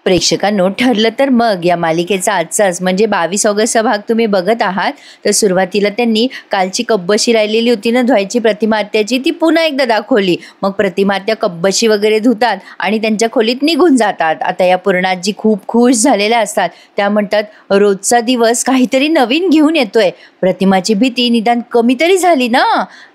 प्रेक्षकांनो, ठरलं तर मग या मालिकेचा आजचाच म्हणजे 22 ऑगस्टचा भाग तुम्ही बघत आहात. तर सुरुवातीला त्यांनी कालची कब्बशी राहिलेली होती ना धुवायची प्रतिमा आत्याची, ती पुन्हा एकदा दाखवली. मग प्रतिमा आत्या कब्बशी वगैरे धुतात आणि त्यांच्या खोलीत निघून जातात. आता या पूर्णाजी खूप खुश झालेल्या असतात. त्या म्हणतात, रोजचा दिवस काहीतरी नवीन घेऊन येतोय. प्रतिमाची भीती निदान कमी तरी झाली ना.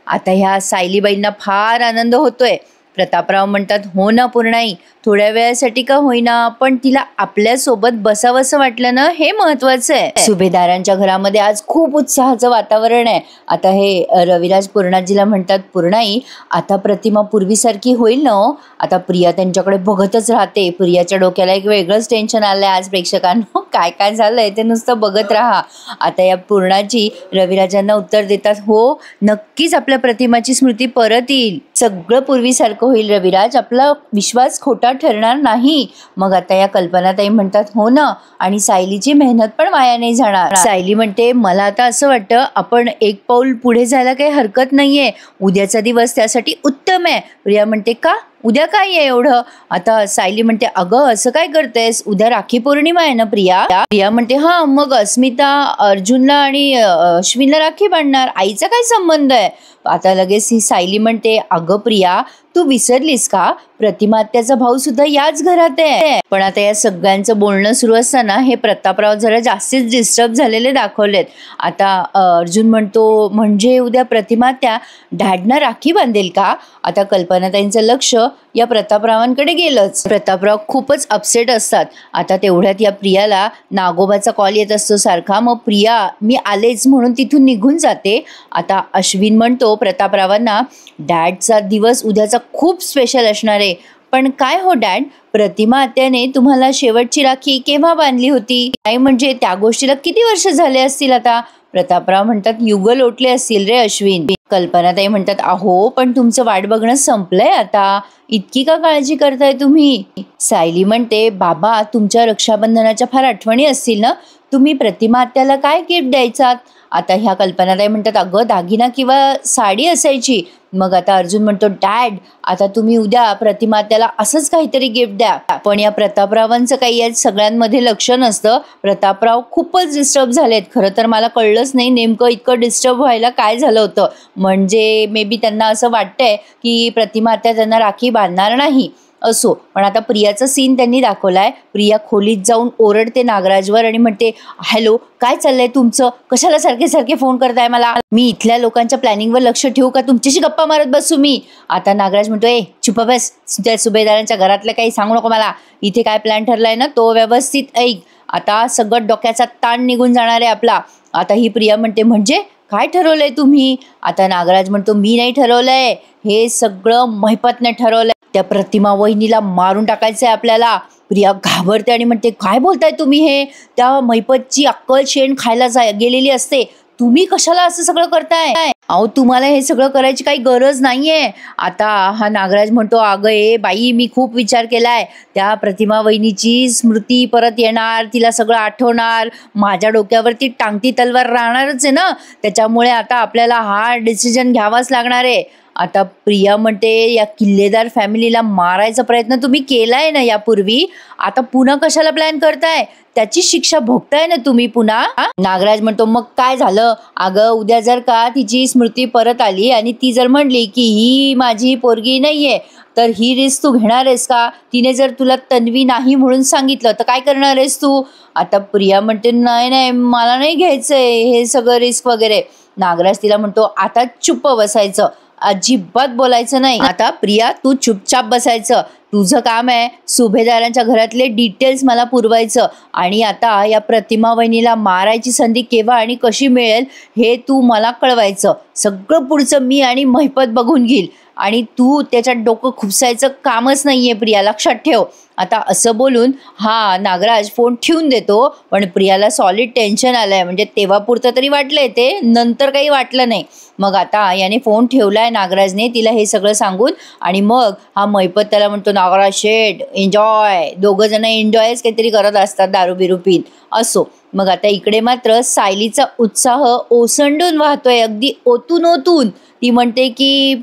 आता ह्या सायलीबाईंना फार आनंद होतोय. प्रतापराव म्हणतात, हो ना पूर्णाई, थोड्या वेळासाठी का होईना पण तिला आपल्या सोबत बसावंसं वाटलं ना, हे महत्वाचं आहे. सुभेदारांच्या घरामध्ये आज खूप उत्साहाचं वातावरण आहे. आता हे रविराज पूर्णाजीला म्हणतात, पूर्णाई आता प्रतिमा पूर्वीसारखी होईल ना हो. आता प्रिया त्यांच्याकडे बघतच राहते. प्रियाच्या डोक्याला एक वेगळंच टेन्शन आलंय आज प्रेक्षकांनो. काय काय झालंय ते नुसतं बघत राहा. आता या पूर्णाजी रविराजांना उत्तर देतात, हो नक्कीच आपल्या प्रतिमाची स्मृती परत येईल. सगळं पूर्वीसारखं होईल रविराज, आपला विश्वास खोटा ठरणार नाही. मग आता या कल्पनाताई म्हणतात, हो ना, आणि सायलीची मेहनत पण वाया नाही जाणार. सायली म्हणते, मला आता असं वाटतं आपण एक पाऊल पुढे जायला काही हरकत नाहीये. उद्याचा दिवस त्यासाठी उत्तम आहे. प्रिया म्हणते, का उद्या काय आहे एवढं? आता सायली म्हणते, अगं असं काय करतेस, उद्या राखी पौर्णिमा आहे ना प्रिया. प्रिया म्हणते, हा मग अस्मिता अर्जुनला आणि अश्विनला राखी बांधणार, आईचा काय संबंध आहे? आता लगेच ही सायली म्हणते, अगं प्रिया तू विसरलीस का, प्रतिमा आत्याचा भाऊ सुद्धा याच घरात आहे. पण आता या सगळ्यांचं बोलणं सुरू असताना हे प्रतापराव जरा जास्तीच डिस्टर्ब झालेले दाखवलेत. आता अर्जुन म्हणतो, म्हणजे उद्या प्रतिमा आत्या डॅडना राखी बांधेल का? आता कल्पनाताईंचं लक्ष या प्रतापरावांकडे गेलंच. प्रतापराव खूपच अपसेट असतात. आता तेवढ्यात या प्रियाला नागोबाचा कॉल येत असतो सारखा. मग प्रिया मी आलेच म्हणून तिथून निघून जाते. आता अश्विन म्हणतो प्रतापरावांना, डॅडचा दिवस उद्याचा खूप स्पेशल असणार आहे. पण काय हो डॅड, प्रतिमा आत्याने तुम्हाला शेवटची राखी केव्हा बांधली होती? काय म्हणजे त्या गोष्टीला किती वर्ष झाले असतील आता? प्रतापराव म्हणतात, युग लोटले असतील रे अश्विन. कल्पनाताई म्हणतात, अहो पण तुमचं वाट बघणं संपलंय आता, इतकी का काळजी करताय तुम्ही? सायली म्हणते, बाबा तुमच्या रक्षाबंधनाच्या फार आठवणी असतील ना, तुम्ही प्रतिमा आत्याला काय गिफ्ट द्यायचात? आता ह्या कल्पनाताई म्हणतात, अगं दागिना किंवा साडी असायची. मग आता अर्जुन म्हणतो, डॅड आता तुम्ही उद्या प्रतिमा आत्याला असंच काहीतरी गिफ्ट द्या. पण या प्रतापरावांचं काही या सगळ्यांमध्ये लक्ष नसतं. प्रतापराव खूपच डिस्टर्ब झालेत. खरं तर मला कळलंच नाही नेमकं इतकं डिस्टर्ब व्हायला काय झालं होतं. म्हणजे मे बी त्यांना असं वाटतंय की प्रतिमा आत्या त्यांना राखी बांधणार नाही. असो, पण आता प्रियाचा सीन त्यांनी दाखवलाय. प्रिया खोलीत जाऊन ओरडते नागराजवर आणि म्हणते, हॅलो काय चाललंय तुमचं, कशाला सारखे सारखे फोन करताय मला, मी इथल्या लोकांच्या प्लॅनिंगवर लक्ष ठेवू का, तुमच्याशी गप्पा मारत बसू मी? आता नागराज म्हणतो, ए चुप बस, त्या सुभेदारांच्या घरातलं काही सांगू नको मला, इथे काय प्लॅन ठरलाय ना तो व्यवस्थित ऐक. आता सगळं डोक्याचा ताण निघून जाणार आहे आपला. आता ही प्रिया म्हणते, म्हणजे काय ठरवलंय तुम्ही? आता नागराज म्हणतो, मी नाही ठरवलंय, हे सगळं महिपतने ठरवलंय. त्या प्रतिमा वहिनीला मारून टाकायचंय आपल्याला. प्रिया घाबरते आणि म्हणते, काय बोलताय तुम्ही हे? त्या महिपतची अक्कल शेण खायला गेलेली असते, तुम्ही कशाला असं सगळं करताय? अहो तुम्हाला हे सगळं करायची काही गरज नाहीये. आता हा नागराज म्हणतो, अगं ए बाई मी खूप विचार केलाय, त्या प्रतिमा वहिनीची स्मृती परत येणार, तिला सगळं आठवणार, माझ्या डोक्यावरती टांगती तलवार राहणारच आहे ना, त्याच्यामुळे आता आपल्याला हा डिसिजन घ्यावाच लागणार आहे. आता प्रिया म्हणते, या किल्लेदार फॅमिलीला मारायचा प्रयत्न तुम्ही केलाय ना यापूर्वी, आता पुन्हा कशाला प्लॅन करताय? त्याची शिक्षा भोगताय ना तुम्ही पुन्हा. नागराज म्हणतो, मग काय झालं? अगं उद्या जर का तिची स्मृती परत आली आणि ती जर म्हणली की ही माझी पोरगी नाहीये, तर ही रिस्क तू घेणार आहेस का? तिने जर तुला तन्वी नाही म्हणून सांगितलं तर काय करणार आहेस तू? आता प्रिया म्हणते, नाही नाही मला नाही घ्यायचंय हे सगळं रिस्क वगैरे. नागराज तिला म्हणतो, आता चुप्प बसायचं, अजिबात बोलायचं नाही. आता प्रिया तू चुपचाप बसायचं, तुझं काम आहे सुभेदारांच्या घरातले डिटेल्स मला पुरवायचं, आणि आता या प्रतिमा वहिनीला मारायची संधी केव्हा आणि कशी मिळेल हे तू मला कळवायचं. सगळं पुढचं मी आणि महिपत बघून घेईल, आणि तू त्याच्यात डोकं खुपसायचं कामच नाहीये प्रिया, लक्षात ठेव. आता असं बोलून हा नागराज फोन ठेवून देतो. पण प्रियाला सॉलिड टेन्शन आलंय, म्हणजे तेव्हा पुरतं तरी वाटलंय ते, नंतर काही वाटलं नाही. मग आता याने फोन ठेवलाय नागराजने तिला हे सगळं सांगून, आणि मग हा महिपत त्याला म्हणतो, नागराज शेट एन्जॉय. दोघं जण एन्जॉयच काहीतरी करत असतात दारू बिरू पीत. असो, मग आता इकडे मात्र सायलीचा उत्साह ओसंडून वाहतोय, अगदी ओतून ओतून. ती म्हणते की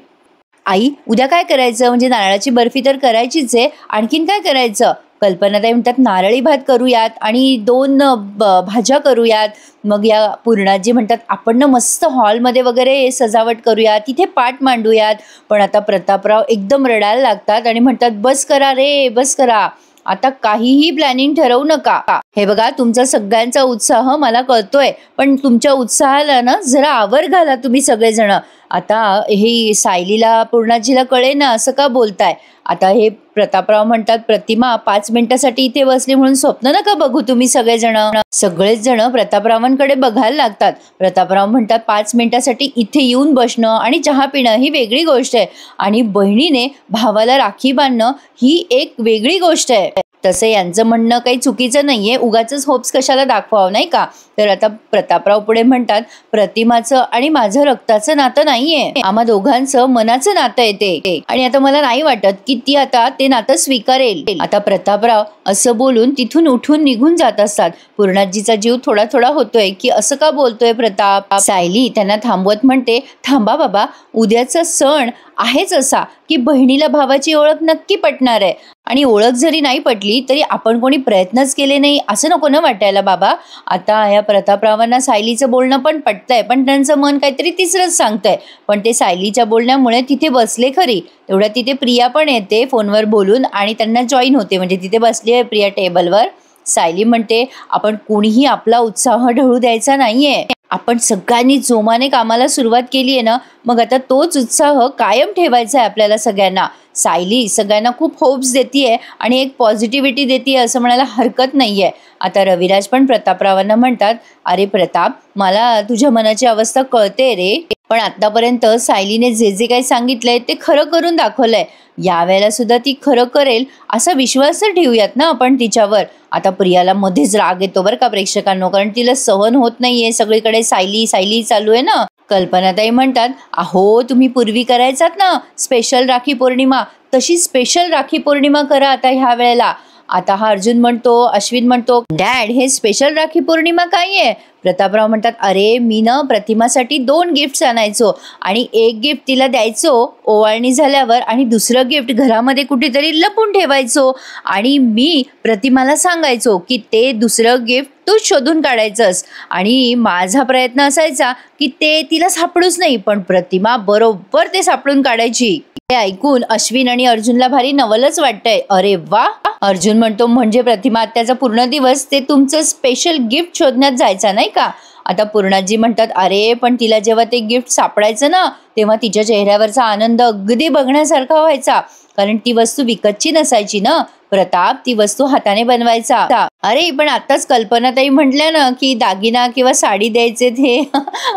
आई उद्या काय करायचं, म्हणजे नारळाची बर्फी तर करायचीच आहे, आणखीन काय करायचं? कल्पनाताई म्हणतात नारळी भात करूयात आणि 2 भाज्या करूयात. मग या पूर्णाजी म्हणतात आपण ना मस्त हॉलमध्ये वगैरे सजावट करूया, तिथे पाट मांडूयात. पण आता प्रतापराव एकदम रडायला लागतात आणि म्हणतात बस करा रे, बस करा. आता काहीही प्लॅनिंग ठरवू नका. हे बघा तुमचा सगळ्यांचा उत्साह मला कळतोय, पण तुमच्या उत्साहाला ना जरा आवर घाला तुम्ही सगळेजण. आता हे सायलीला पूर्णाजीला कळे ना असं का बोलताय. आता हे प्रतापराव म्हणतात प्रतिमा 5 मिनिटासाठी इथे बसली म्हणून स्वप्न नका बघू तुम्ही सगळेजण. सगळेच जण प्रतापरावांकडे बघायला लागतात. प्रतापराव म्हणतात 5 मिनिटासाठी इथे येऊन बसणं आणि चहा पिणं ही वेगळी गोष्ट आहे आणि बहिणीने भावाला राखी बांधणं ही एक वेगळी गोष्ट आहे. तसं यांचं म्हणणं काही चुकीचं नाहीये, उगाचच होप्स कशाला दाखवावं नाही का. तर आता प्रतापराव पुढे म्हणतात प्रतिमाचं आणि माझं रक्ताचं नातं नाहीये, आम्हा दोघांचं मनाचं नातं आहे ते, आणि आता मला नाही वाटत की ती आता ते नातं स्वीकारेल. आता प्रतापराव असं बोलून तिथून उठून निघून जात असतात. पूर्णाजीचा जीव थोडा थोडा होतोय की असं का बोलतोय प्रताप. सायली त्यांना थांबवत म्हणते थांबा बाबा, उद्याचा सण आहेच असा की बहिणीला भावाची ओळख नक्की पटणार आहे, आणि ओळख जरी नाही पटली तरी आपण कोणी प्रयत्नच केले नाही असं नको ना वाटायला बाबा. आता या प्रतापरावांना सायलीचं बोलणं पण पटतंय, पण त्यांचं मन काहीतरी तिसरंच सांगतंय. पण ते सायलीच्या बोलण्यामुळे तिथे बसले खरी, तेवढ्या तिथे प्रिया पण येते फोनवर बोलून आणि त्यांना जॉईन होते. म्हणजे तिथे बसली आहे प्रिया टेबलवर. सायली म्हणते आपण कोणीही आपला उत्साह ढळू द्यायचा नाहीये, आपण सगळ्यांनी जोमाने कामाला सुरुवात केली आहे ना, मग आता तोच उत्साह कायम ठेवायचा आहे आपल्याला सगळ्यांना. सायली सगळ्यांना खूप होप्स देतीये आणि एक पॉझिटिव्हिटी देतीये असं म्हणायला हरकत नाहीये. आता रविराज पण प्रतापरावांना म्हणतात अरे प्रताप, मला तुझ्या मनाची अवस्था कळते रे, पण आतापर्यंत सायलीने जे जे काही सांगितलंय ते खरं करून दाखवलंय. यावेळेला सुद्धा ती खरं करेल असा विश्वास तर ठेवूयात ना आपण तिच्यावर. आता प्रियाला मध्येच राग येतो बरं का प्रेक्षकांनो, कारण तिला सहन होत नाहीये सगळीकडे सायली सायली चालू आहे ना. कल्पनाताई म्हणतात अहो तुम्ही पूर्वी करायचात ना स्पेशल राखी पौर्णिमा, तशी स्पेशल राखी पौर्णिमा करा आता ह्या वेळेला. आता हा अर्जुन म्हणतो, अश्विन म्हणतो डॅड हे स्पेशल राखी पौर्णिमा काय आहे. प्रतापराव म्हणतात अरे मी ना प्रतिमासाठी 2 गिफ्ट्स आणायचो आणि एक गिफ्ट तिला द्यायचो ओवाळणी झाल्यावर आणि दुसरं गिफ्ट घरामध्ये कुठेतरी लपून ठेवायचो आणि मी प्रतिमाला सांगायचो की ते दुसरं गिफ्ट तू शोधून काढायचंस, आणि माझा प्रयत्न असायचा की ते तिला सापडूच नाही, पण प्रतिमा बरोबर ते सापडून काढायची. हे ऐकून अश्विन आणि अर्जुनला भारी नवलच वाटतंय. अरे वा. अर्जुन म्हणतो म्हणजे प्रतिमा आत्याचा पूर्ण दिवस ते तुमचं स्पेशल गिफ्ट शोधण्यात जायचा नाही का. आता पूर्णाजी म्हणतात अरे पण तिला जेव्हा ते गिफ्ट सापडायचं ना तेव्हा तिच्या चेहऱ्यावरचा आनंद अगदी बघण्यासारखा व्हायचा, कारण ती वस्तू विकतची नसायची ना प्रताप, ती वस्तू हाताने बनवायचा. अरे पण आताच कल्पनाताई म्हटल्या ना की दागिना किंवा साडी द्यायचे ते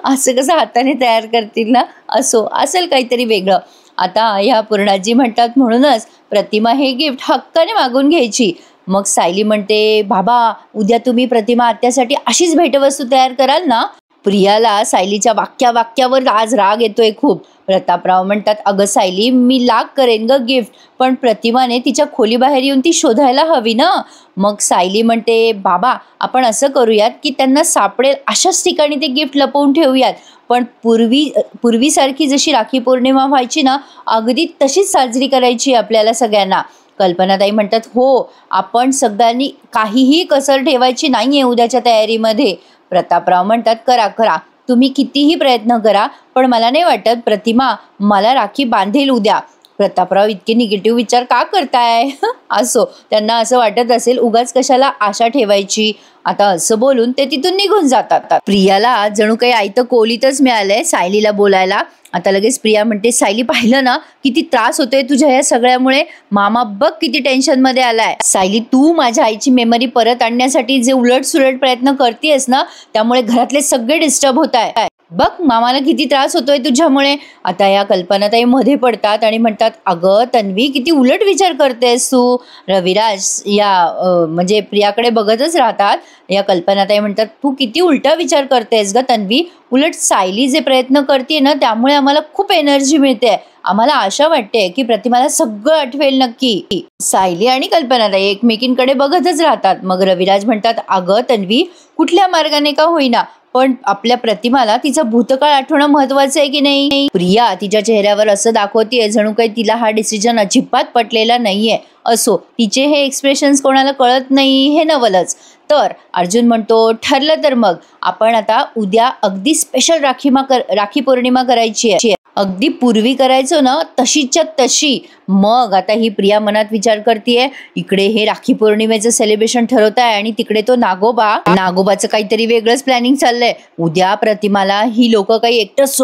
असं कसं हाताने तयार करतील ना, असो असेल काहीतरी वेगळं. आता ह्या पूर्णाजी म्हणतात म्हणूनच प्रतिमा हे गिफ्ट हक्काने मागून घ्यायची. मग सायली म्हणते बाबा उद्या तुम्ही प्रतिमा आत्यासाठी अशीच भेटवस्तू तयार कराल ना. प्रियाला सायलीच्या वाक्यावर आज राग येतोय खूप. प्रतापराव म्हणतात अगं सायली मी लाख करेन ग गिफ्ट, पण प्रतिमाने तिच्या खोलीबाहेर येऊन ती शोधायला हवी ना. मग सायली म्हणते बाबा आपण असं करूयात की त्यांना सापडेल अशाच ठिकाणी ते गिफ्ट लपवून ठेवूयात, पण पूर्वीसारखी जशी राखी पौर्णिमा व्हायची ना अगदी तशीच साजरी करायची आपल्याला सगळ्यांना. कल्पनाताई म्हणतात हो, आपण सगळ्यांनी काहीही कसर ठेवायची नाहीये उद्याच्या तयारीमध्ये. प्रतापराव म्हणतात करा करा, तुम्ही कितीही प्रयत्न करा, पण मला नाही वाटत प्रतिमा मला राखी बांधेल उद्या. प्रतापराव इतके निगेटिव्ह विचार का करताय असो, त्यांना असं वाटत असेल उगाच कशाला आशा ठेवायची. आता असं बोलून ते तिथून निघून जातात. प्रियाला जणू काही आयतं कोलीतच मिळालंय सायलीला बोलायला. आता लगेच प्रिया म्हणते सायली पाहिलं ना किती त्रास होतोय तुझ्या या सगळ्यामुळे, मामा बघ किती टेन्शन मध्ये आलाय. सायली तू माझ्या आईची मेमरी परत आणण्यासाठी जे उलट सुलट प्रयत्न करतेस ना त्यामुळे घरातले सगळे डिस्टर्ब होत आहे, बघ मामाला किती त्रास होतोय तुझ्यामुळे. आता या कल्पनाताई मध्ये पडतात आणि म्हणतात अगं तन्वी किती उलट विचार करतेस तू. रविराज या म्हणजे प्रियाकडे बघतच राहतात. या कल्पनाताई म्हणतात तू किती उलटा विचार करतेस ग तन्वी, उलट सायली जे प्रयत्न करते ना त्यामुळे आम्हाला खूप एनर्जी मिळते, आम्हाला आशा वाटते की प्रतिमाला सगळं आठवेल नक्की. सायली आणि कल्पनाताई एकमेकींकडे बघतच राहतात. मग रविराज म्हणतात अगं तन्वी कुठल्या मार्गाने का होईना पण आपल्या प्रतिमाला तिचा भूतकाळ आठवणं महत्वाचं आहे की नाही. प्रिया तिच्या चेहऱ्यावर असं दाखवतीये जणू काही तिला हा डिसिजन अजिबात पटलेला नाहीये. असो, तिचे हे एक्सप्रेशन्स कोणाला कळत नाही हे नवलच. तर अर्जुन म्हणतो ठरलं तर मग आपण आता उद्या अगदी स्पेशल राखी पौर्णिमा करायची आहे. अगदी पूर्वी करायचो ना तशीच्या तशी. मग आता ही प्रिया मनात विचार करतीये, इकडे हे राखी पौर्णिमेचं सेलिब्रेशन ठरवत आहे आणि तिकडे तो नागोबाचं काहीतरी वेगळंच प्लॅनिंग चाललंय. उद्या प्रतिमाला ही लोक काही एकटंच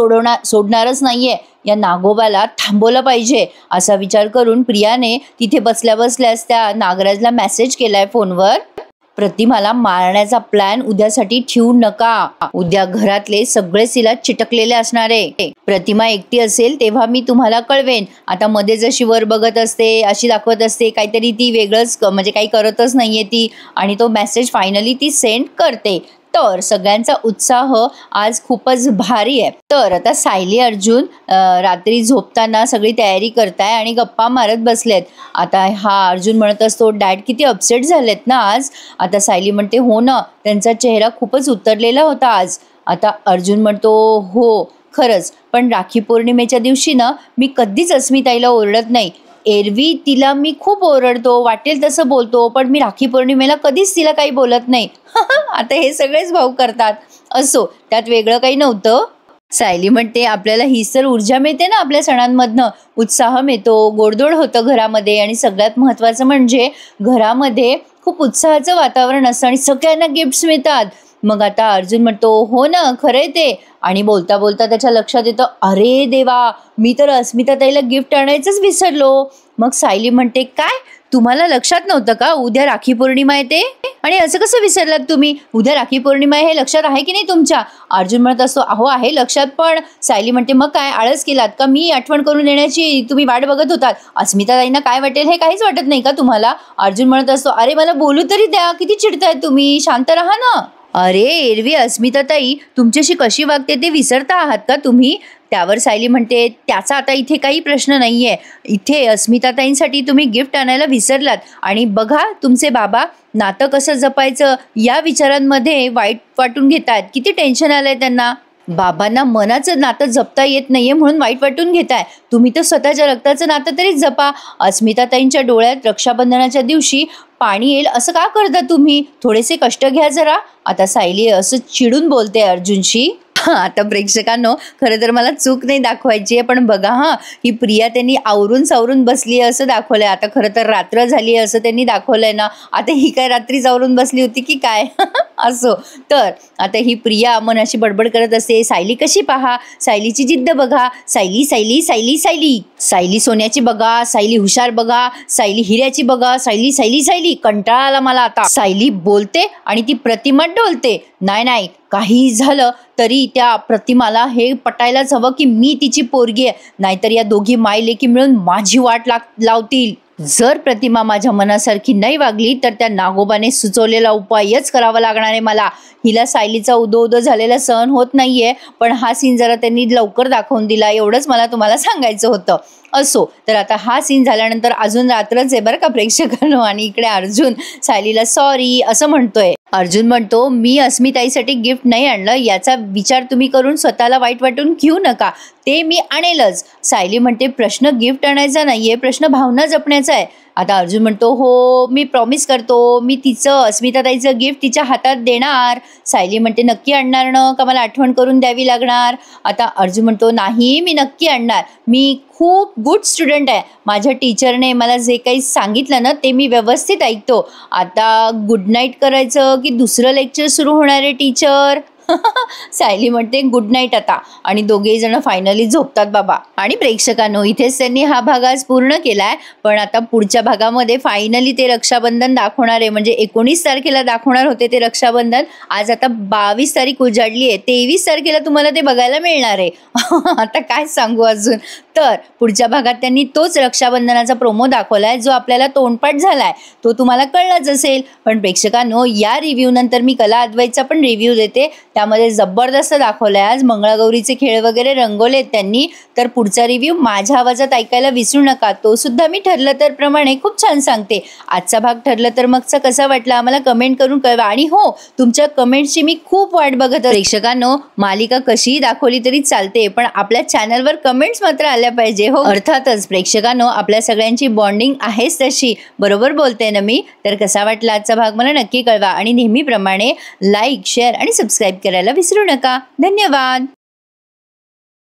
सोडणारच नाहीये. या नागोबाला थांबवलं पाहिजे असा विचार करून प्रियाने तिथे बसल्या बसल्यास त्या नागराजला मेसेज केलाय फोनवर, प्रतिमाला मारण्याचा प्लॅन उद्यासाठी ठेवू नका. उद्या घरातले सगळेच तिला चिटकलेले असणारे. प्रतिमा एकटी असेल तेव्हा मी तुम्हाला कळवेन. आता मध्ये जशी वर बघत असते अशी दाखवत असते काहीतरी ती वेगळंच म्हणजे काही करतच नाहीये ती. आणि तो मेसेज फायनली ती सेंड करते. तर सगळ्यांचा उत्साह आज खूपच भारी आहे. तर आता सायली अर्जुन रात्री झोपताना सगळी तयारी करताय आणि गप्पा मारत बसलेत. आता हा अर्जुन म्हणत असतो डॅड किती अपसेट झालेत ना आज. आता सायली म्हणते हो ना, त्यांचा चेहरा खूपच उतरलेला होता आज. आता अर्जुन म्हणतो हो खरंच, पण राखी पौर्णिमेच्या दिवशी ना मी कधीच अस्मिताईला ओरडत नाही. एरवी तिला मी खूप ओरडतो, वाटेल तसं बोलतो, पण मी राखी पौर्णिमेला कधीच तिला काही बोलत नाही. आता हे सगळेच भाऊ करतात. असो, त्यात वेगळं काही नव्हतं. सायली म्हणते आपल्याला हीच तर ऊर्जा मिळते ना आपल्या सणांमधनं. उत्साह मिळतो, गोडधोड होतं घरामध्ये आणि सगळ्यात महत्त्वाचं म्हणजे घरामध्ये खूप उत्साहाचं वातावरण असतं आणि सगळ्यांना गिफ्ट्स मिळतात. मग आता अर्जुन म्हणतो हो ना खरंय ते. आणि बोलता बोलता त्याच्या लक्षात येतं अरे देवा, मी तर अस्मिताताईला गिफ्ट आणायचंच विसरलो. मग सायली म्हणते काय तुम्हाला लक्षात नव्हतं का उद्या राखी पौर्णिमा आहे ते? आणि असं कसं विसरलात तुम्ही? उद्या राखी पौर्णिमा हे लक्षात आहे की नाही तुमच्या? अर्जुन म्हणत असतो अहो आहे लक्षात, पण सायली म्हणते मग काय आळस केलात का? मी आठवण करून देण्याची तुम्ही वाट बघत होतात. अस्मिताताईंना काय वाटेल हे काहीच वाटत नाही का तुम्हाला? अर्जुन म्हणत असतो अरे मला बोलू तरी द्या, किती चिडताय तुम्ही, शांत राहा ना. अरे एरवी अस्मिताताई तुमच्याशी कशी वागते ते विसरता आहात का तुम्ही? त्यावर सायली म्हणते त्याचा आता इथे काही प्रश्न नाहीये. इथे अस्मिताताईंसाठी तुम्ही गिफ्ट आणायला विसरलात आणि बघा तुमचे बाबा नातं कसं जपायचं या विचारांमध्ये वाईट वाटून घेतात. किती टेन्शन आलंय त्यांना. बाबांना मनाचं नातं जपता येत नाहीये म्हणून वाईट वाटून घेताय. तुम्ही तर स्वतःच्या रक्ताचं नातं तरीच जपा. अस्मिताताईंच्या डोळ्यात रक्षाबंधनाच्या दिवशी पाणी येईल असं का करता तुम्ही? थोडेसे कष्ट घ्या जरा. आता सायली असं चिडून बोलते अर्जुनशी. आता प्रेक्षकांनो खरं तर मला चूक नाही दाखवायची आहे, पण बघा ही प्रिया त्यांनी आवरून सावरून बसली आहे असं दाखवलंय. आता खरं तर रात्र झाली आहे असं त्यांनी दाखवलंय ना. आता ही काय रात्रीच आवरून बसली होती की काय? असो, तर आता ही प्रिया मनाशी बडबड करत असते. सायली कशी पहा, सायलीची जिद्द बघा. सायली सायली सायली सायली सायली सोन्याची बघा, सायली हुशार बघा, सायली हिऱ्याची बघा, सायली सायली सायली. कंटाळा आला मला आता. सायली बोलते आणि ती प्रतिमा डोलते. नाही काही झालं तरी त्या प्रतिमाला हे पटायलाच हवं की मी तिची पोरगी आहे, नाहीतर या दोघी माय लेकी मिळून माझी वाट लावतील. जर प्रतिमा माझ्या मनासारखी नाही वागली तर त्या नागोबाने सुचवलेला उपायच करावा लागणार आहे मला. हिला सायलीचा उदो झालेला सहन होत नाहीये, पण हा सीन जरा त्यांनी लवकर दाखवून दिला एवढंच मला तुम्हाला सांगायचं होतं. असो, तर आता हा सीन झाल्यानंतर अजून रात्रच आहे बरं का प्रेक्षकांनो. आणि इकडे अर्जुन सायलीला सॉरी असं म्हणतोय. अर्जुन म्हणतो मी अस्मिताईसाठी गिफ्ट नाही आणलं याचा विचार तुम्ही करून स्वतःला वाईट वाटून घेऊ नका, ते मी आणेलच. सायली म्हणते प्रश्न गिफ्ट आणायचा नाहीये, प्रश्न भावना जपण्याचा आहे. आता अर्जुन म्हणतो हो मी प्रॉमिस करतो मी तिचं अस्मिताताईचं गिफ्ट तिच्या हातात देणार. सायली म्हणते नक्की आणणार ना का मला आठवण करून द्यावी लागणार? आता अर्जुन म्हणतो नाही मी नक्की आणणार. मी खूप गुड स्टुडंट आहे. माझ्या टीचरने मला जे काही सांगितलं ना ते मी व्यवस्थित ऐकतो. आता गुड नाईट करायचं की दुसरं लेक्चर सुरू होणार आहे टीचर? सायली म्हणते गुड नाईट आता. आणि दोघेही जण फायनली झोपतात बाबा. आणि प्रेक्षकांनो इथेच त्यांनी हा भाग आज पूर्ण केलाय, पण आता पुढच्या भागामध्ये फायनली ते रक्षाबंधन दाखवणार आहे. म्हणजे 19 तारखेला दाखवणार होते ते रक्षाबंधन, आज आता 22 तारीख उजाडली आहे, 23 तारखेला तुम्हाला ते बघायला मिळणार आहे. आता काय सांगू अजून. तर पुढच्या भागात त्यांनी तोच रक्षाबंधनाचा प्रोमो दाखवलाय जो आपल्याला तोंडपाठ झालाय, तो तुम्हाला कळलाच असेल. पण प्रेक्षकांनो या रिव्ह्यू नंतर मी कला अद्वैतचा पण रिव्ह्यू देते, त्यामध्ये जबरदस्त दाखवलंय. आज मंगळागौरीचे खेळ वगैरे रंगवलेत त्यांनी. तर पुढचा रिव्ह्यू माझ्या आवाजात ऐकायला विसरू नका. तो सुद्धा मी ठरलं तर प्रमाणे खूप छान सांगते. आजचा भाग ठरलं तर मगचा कसा वाटला आम्हाला कमेंट करून कळवा. आणि हो, तुमच्या कमेंट्सची मी खूप वाट बघत असते. प्रेक्षकांनो, मालिका कशीही दाखवली तरी चालते, पण आपल्या चॅनलवर कमेंट्स मात्र आल्या पाहिजे. हो, अर्थातच प्रेक्षकांनो, आपल्या सगळ्यांची बॉन्डिंग आहेच तशी. बरोबर बोलते ना मी? तर कसा वाटला आजचा भाग मला नक्की कळवा आणि नेहमीप्रमाणे लाईक, शेअर आणि सबस्क्राईब करायला विसरू नका. धन्यवाद.